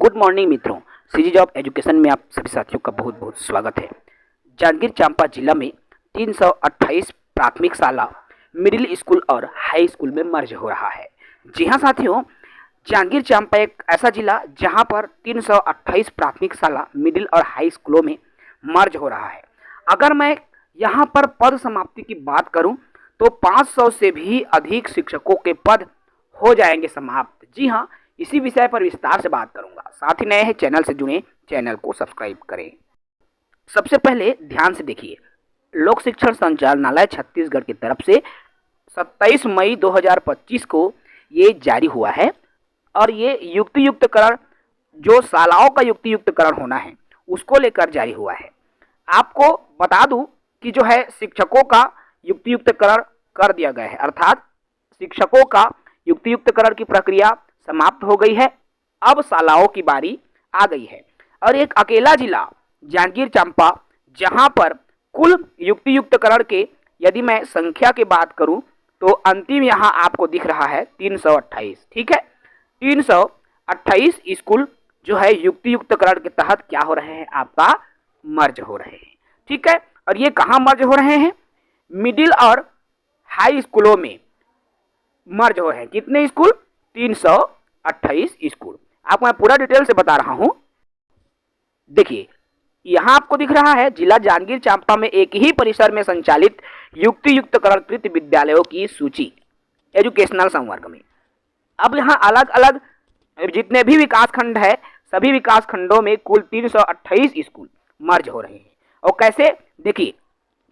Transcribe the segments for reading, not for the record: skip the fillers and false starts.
Good morning मित्रों, CG job education में आप सभी साथियों का बहुत बहुत स्वागत है। जांजगीर चांपा जिला में 328 प्राथमिक शाला, मिडिल स्कूल और हाई स्कूल में मर्ज हो रहा है। जी हां साथियों, जांजगीर चांपा एक ऐसा जिला जहां पर 328 प्राथमिक शाला, मिडिल और हाई स्कूलों में मर्ज हो रहा है। अगर मैं यहां पर पद समाप्ति की बात करूं तो 500 से भी अधिक शिक्षकों के पद हो जाएंगे समाप्त। जी हाँ, इसी विषय पर विस्तार से बात करूंगा। साथ ही नए हैं चैनल से जुड़े, चैनल को सब्सक्राइब करें। सबसे पहले ध्यान से देखिए, लोक शिक्षण संचालनालय छत्तीसगढ़ की तरफ से 27 मई 2025 को ये जारी हुआ है और ये युक्तियुक्तकरण, जो शालाओं का युक्तियुक्तकरण होना है, उसको लेकर जारी हुआ है। आपको बता दूं कि जो है शिक्षकों का युक्तियुक्तकरण कर दिया गया है, अर्थात शिक्षकों का युक्तियुक्तकरण की प्रक्रिया समाप्त हो गई है। अब शालाओं की बारी आ गई है और एक अकेला जिला जांजगीर चांपा, जहां पर कुल युक्तियुक्तकरण के यदि मैं संख्या की बात करूं तो अंतिम यहां आपको दिख रहा है 328। ठीक है, 328 स्कूल जो है युक्तियुक्तकरण के तहत क्या हो रहे हैं, आपका मर्ज हो रहे हैं। ठीक है, और ये कहां मर्ज हो रहे हैं? मिडिल और हाई स्कूलों में मर्ज हो रहे हैं। कितने स्कूल? 328 स्कूल। आपको मैं पूरा डिटेल से बता रहा हूं। देखिए, यहां आपको दिख रहा है जिला जांजगीर चांपा में एक ही परिसर में संचालित युक्तियुक्तकरणकृत विद्यालयों की सूची एजुकेशनल संवर्ग में। अब यहां अलग अलग जितने भी विकास खंड है, सभी विकास खंडों में कुल 328 स्कूल मर्ज हो रहे हैं। और कैसे? देखिए,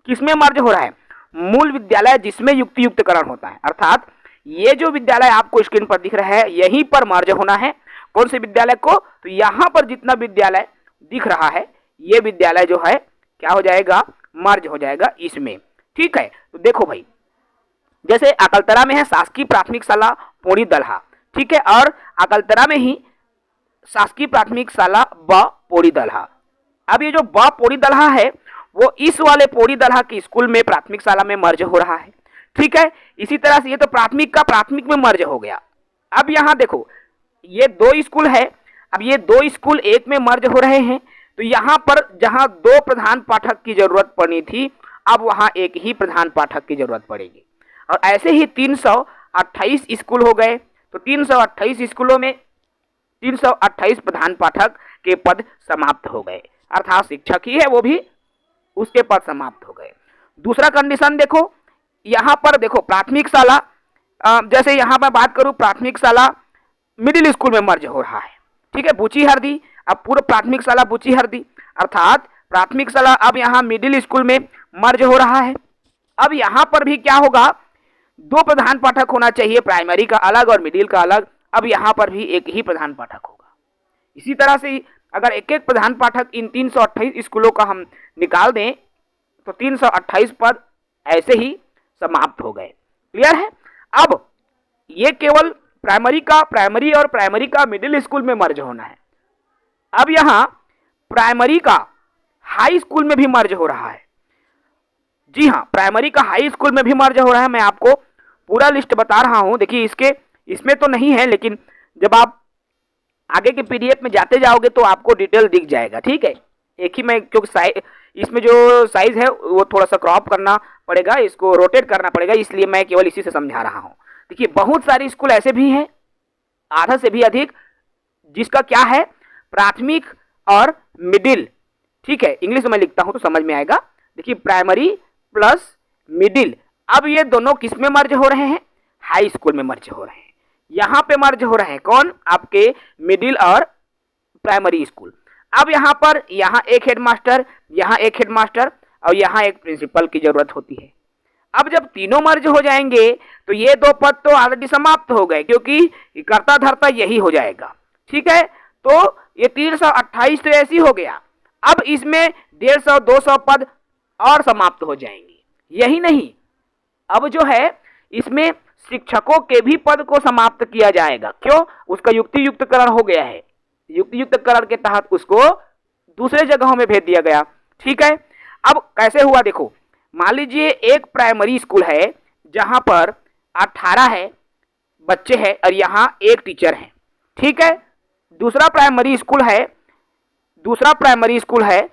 किसमें मर्ज हो रहा है? मूल विद्यालय जिसमें युक्तियुक्तकरण होता है, अर्थात ये जो विद्यालय आपको स्क्रीन पर दिख रहा है, यहीं पर मर्ज होना है। कौन से विद्यालय को? तो यहां पर जितना विद्यालय दिख रहा है, ये विद्यालय जो है क्या हो जाएगा, मर्ज हो जाएगा इसमें। ठीक है, तो देखो भाई, जैसे अकलतरा में है शासकीय प्राथमिक शाला पोड़ी दलहा, ठीक है, और अकलतरा में ही शासकीय प्राथमिक शाला ब पोड़ी दलहा। अब ये जो ब पोड़ी दलहा है, वो इस वाले पोड़ी दलहा के स्कूल में प्राथमिक शाला में मर्ज हो रहा है। ठीक है, इसी तरह से ये तो प्राथमिक का प्राथमिक में मर्ज हो गया। अब यहां देखो, ये दो स्कूल है, अब ये दो स्कूल एक में मर्ज हो रहे हैं, तो यहां पर जहां दो प्रधान पाठक की जरूरत पड़नी थी, अब वहां एक ही प्रधान पाठक की जरूरत पड़ेगी। और ऐसे ही 328 स्कूल हो गए, तो 328 स्कूलों में 328 प्रधान पाठक के पद समाप्त हो गए, अर्थात शिक्षक ही है वो भी, उसके पद समाप्त हो गए। दूसरा कंडीशन देखो, यहां पर देखो प्राथमिक शाला, जैसे यहां पर बात करूं, प्राथमिक शाला मिडिल स्कूल में मर्ज हो रहा है। ठीक है, बुची हरदी, अब पूरा प्राथमिक शाला बुची हरदी, अर्थात प्राथमिक शाला अब यहां मिडिल स्कूल में मर्ज हो रहा है। अब यहां पर भी क्या होगा, दो प्रधान पाठक होना चाहिए, प्राइमरी का अलग और मिडिल का अलग। अब यहां पर भी एक ही प्रधान पाठक होगा। इसी तरह से अगर एक एक प्रधान पाठक इन 328 स्कूलों का हम निकाल दें तो 328 पद ऐसे ही समाप्त हो गए। क्लियर है? अब ये केवल प्राइमरी और प्राइमरी का मिडिल स्कूल में मर्ज होना है। अब यहां प्राइमरी का हाई स्कूल में भी मर्ज हो रहा है। जी हां, प्राइमरी का हाई स्कूल में भी मर्ज हो रहा है। मैं आपको पूरा लिस्ट बता रहा हूं। देखिए, इसमें तो नहीं है, लेकिन जब आप आगे के पीडीएफ में जाते जाओगे तो आपको डिटेल दिख जाएगा। ठीक है, एक ही में, क्योंकि इसमें जो साइज है वो थोड़ा सा क्रॉप करना पड़ेगा, इसको रोटेट करना पड़ेगा, इसलिए मैं केवल इसी से समझा रहा हूं। देखिए, बहुत सारे स्कूल ऐसे भी हैं, आधा से भी अधिक, जिसका क्या है, प्राथमिक और मिडिल। ठीक है, इंग्लिश में मैं लिखता हूं तो समझ में आएगा। देखिए, प्राइमरी प्लस मिडिल, अब ये दोनों किस में मर्ज हो रहे हैं? हाई स्कूल में मर्ज हो रहे हैं। यहां पे मर्ज हो रहे हैं कौन? आपके मिडिल और प्राइमरी स्कूल। अब यहां पर एक हेडमास्टर, यहां एक हेडमास्टर और यहां एक प्रिंसिपल की जरूरत होती है। अब जब तीनों मर्ज हो जाएंगे तो ये दो पद तो ऑलरेडी समाप्त हो गए, क्योंकि कर्ता धर्ता यही हो जाएगा। ठीक है, तो ये 328 तो ऐसी हो गया। अब इसमें 150-200 पद और समाप्त हो जाएंगे। यही नहीं, अब जो है इसमें शिक्षकों के भी पद को समाप्त किया जाएगा। क्यों? उसका युक्तियुक्तकरण हो गया है, युक्तियुक्तकरण के तहत उसको दूसरे जगहों में भेज दिया गया। ठीक है, अब कैसे हुआ देखो, मान लीजिए एक प्राइमरी स्कूल है जहां पर 18 है बच्चे हैं और यहाँ एक टीचर है। ठीक है, दूसरा प्राइमरी स्कूल है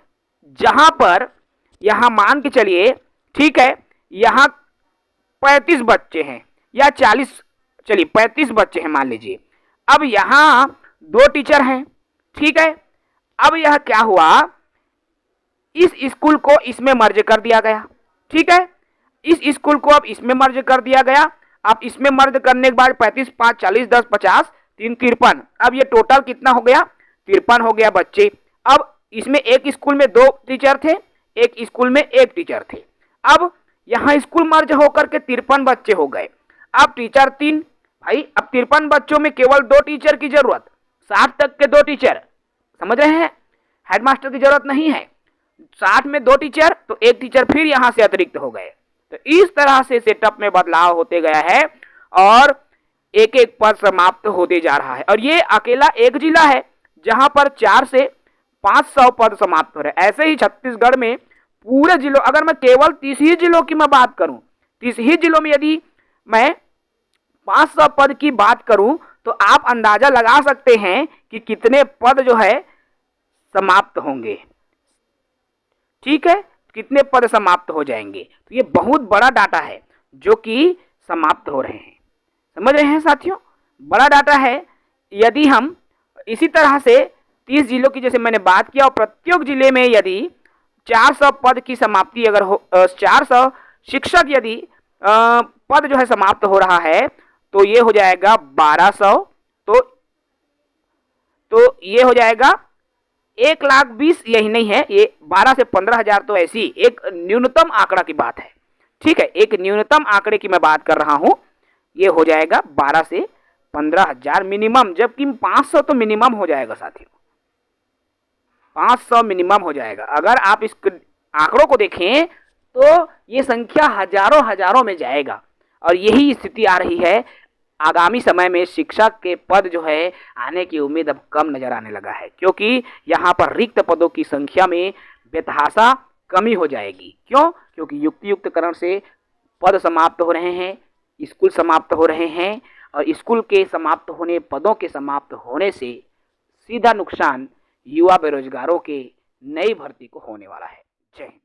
जहां पर यहां मान के चलिए, ठीक है, यहां 35 बच्चे हैं या 40, चलिए 35 बच्चे हैं मान लीजिए। अब यहां 2 टीचर हैं, ठीक है। अब यह क्या हुआ, इस स्कूल को इसमें मर्ज कर दिया गया, ठीक है। इस स्कूल को अब इसमें मर्ज कर दिया गया। अब इसमें मर्ज करने के बाद 35, 5, 40, 10, 50, 3, 53। अब ये टोटल कितना हो गया, 53 हो गया बच्चे। अब इसमें एक स्कूल में 2 टीचर थे, एक स्कूल में 1 टीचर थे। अब यहाँ स्कूल मर्ज होकर के 53 बच्चे हो गए। अब टीचर 3, भाई अब 53 बच्चों में केवल 2 टीचर की जरूरत, 60 तक के 2 टीचर, समझ रहे हैं, हेडमास्टर की जरूरत नहीं है। 60 में 2 टीचर तो 1 टीचर फिर यहां से अतिरिक्त हो गए। तो इस तरह से सेटअप में बदलाव होते गया है और एक एक पद समाप्त होते जा रहा है। और ये अकेला एक जिला है जहां पर 4 से 500 पद समाप्त हो रहे हैं। ऐसे ही छत्तीसगढ़ में पूरे जिलों, अगर मैं केवल 30 ही जिलों की मैं बात करूं, 30 ही जिलों में यदि मैं 500 पद की बात करूं तो आप अंदाजा लगा सकते हैं कि कितने पद जो है समाप्त होंगे, ठीक है, कितने पद समाप्त हो जाएंगे। तो ये बहुत बड़ा डाटा है जो कि समाप्त हो रहे हैं, समझ रहे हैं साथियों, बड़ा डाटा है। यदि हम इसी तरह से 30 जिलों की जैसे मैंने बात किया और प्रत्येक जिले में यदि 400 पद की समाप्ति अगर हो, 400 शिक्षक यदि पद जो है समाप्त हो रहा है तो ये हो जाएगा 1200, तो ये हो जाएगा 1,20,000, यही नहीं है, ये 12 से 15,000 तो ऐसी एक न्यूनतम आंकड़ा की बात है, ठीक है, एक न्यूनतम आंकड़े की मैं बात कर रहा हूं। ये हो जाएगा 12 से 15,000 मिनिमम, जबकि 500 तो मिनिमम हो जाएगा साथियों, 500 मिनिमम हो जाएगा। अगर आप इस आंकड़ों को देखें तो ये संख्या हजारों में जाएगा और यही स्थिति आ रही है। आगामी समय में शिक्षक के पद जो है आने की उम्मीद अब कम नजर आने लगा है, क्योंकि यहाँ पर रिक्त पदों की संख्या में बेतहाशा कमी हो जाएगी। क्यों? क्योंकि युक्तियुक्तकरण से पद समाप्त हो रहे हैं, स्कूल समाप्त हो रहे हैं और स्कूल के समाप्त होने, पदों के समाप्त होने से सीधा नुकसान युवा बेरोजगारों के नई भर्ती को होने वाला है। जय हिंद।